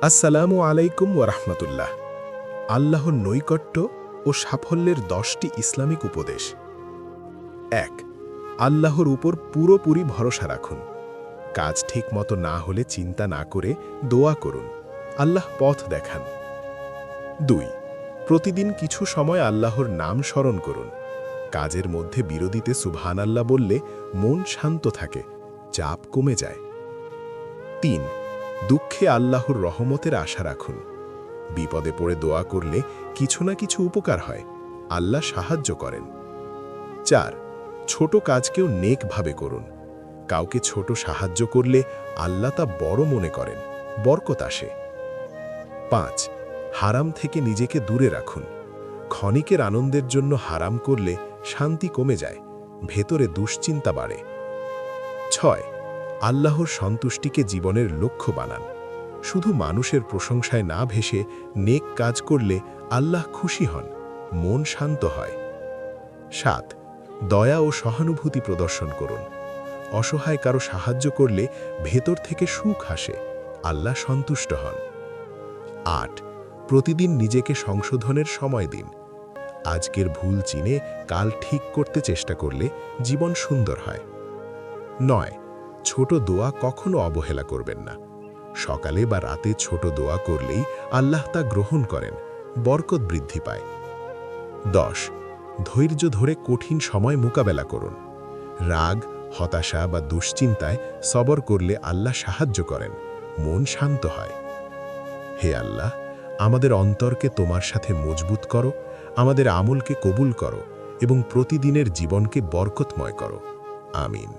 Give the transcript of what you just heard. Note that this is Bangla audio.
আসসালামু আলাইকুম ওরহমতুল্লাহ। আল্লাহর নৈকট্য ও সাফল্যের 10টি ইসলামিক উপদেশ। ১। আল্লাহর উপর পুরোপুরি ভরসা রাখুন। কাজ ঠিকমতো না হলে চিন্তা না করে দোয়া করুন, আল্লাহ পথ দেখান। ২। প্রতিদিন কিছু সময় আল্লাহর নাম স্মরণ করুন। কাজের মধ্যে বিরতিতে সুবহানাল্লাহ বললে মন শান্ত থাকে, চাপ কমে যায়। ৩। দুঃখে আল্লাহর রহমতের আশা রাখুন। বিপদে পড়ে দোয়া করলে কিছু না কিছু উপকার হয়, আল্লাহ সাহায্য করেন। ৪। ছোট কাজকেও নেকভাবে করুন। কাউকে ছোট সাহায্য করলে আল্লাহ তা বড় মনে করেন, বরকত আসে। ৫। হারাম থেকে নিজেকে দূরে রাখুন। ক্ষণিকের আনন্দের জন্য হারাম করলে শান্তি কমে যায়, ভেতরে দুশ্চিন্তা বাড়ে। ৬। আল্লাহর সন্তুষ্টিকে জীবনের লক্ষ্য বানান। শুধু মানুষের প্রশংসায় না ভেসে নেক কাজ করলে আল্লাহ খুশি হন, মন শান্ত হয়। ৭। দয়া ও সহানুভূতি প্রদর্শন করুন। অসহায় কারো সাহায্য করলে ভেতর থেকে সুখ আসে, আল্লাহ সন্তুষ্ট হন। ৮। প্রতিদিন নিজেকে সংশোধনের সময় দিন। আজকের ভুল চিনে কাল ঠিক করতে চেষ্টা করলে জীবন সুন্দর হয়। ৯। ছোট দোয়া কখনো অবহেলা করবেন না। সকালে বা রাতে ছোট দোয়া করলেই আল্লাহ তা গ্রহণ করেন, বরকত বৃদ্ধি পায়। ১০। ধৈর্য ধরে কঠিন সময় মোকাবেলা করুন। রাগ, হতাশা বা দুশ্চিন্তায় সবর করলে আল্লাহ সাহায্য করেন, মন শান্ত হয়। হে আল্লাহ, আমাদের অন্তরকে তোমার সাথে মজবুত করো, আমাদের আমলকে কবুল করো এবং প্রতিদিনের জীবনকে বরকতময় করো। আমিন।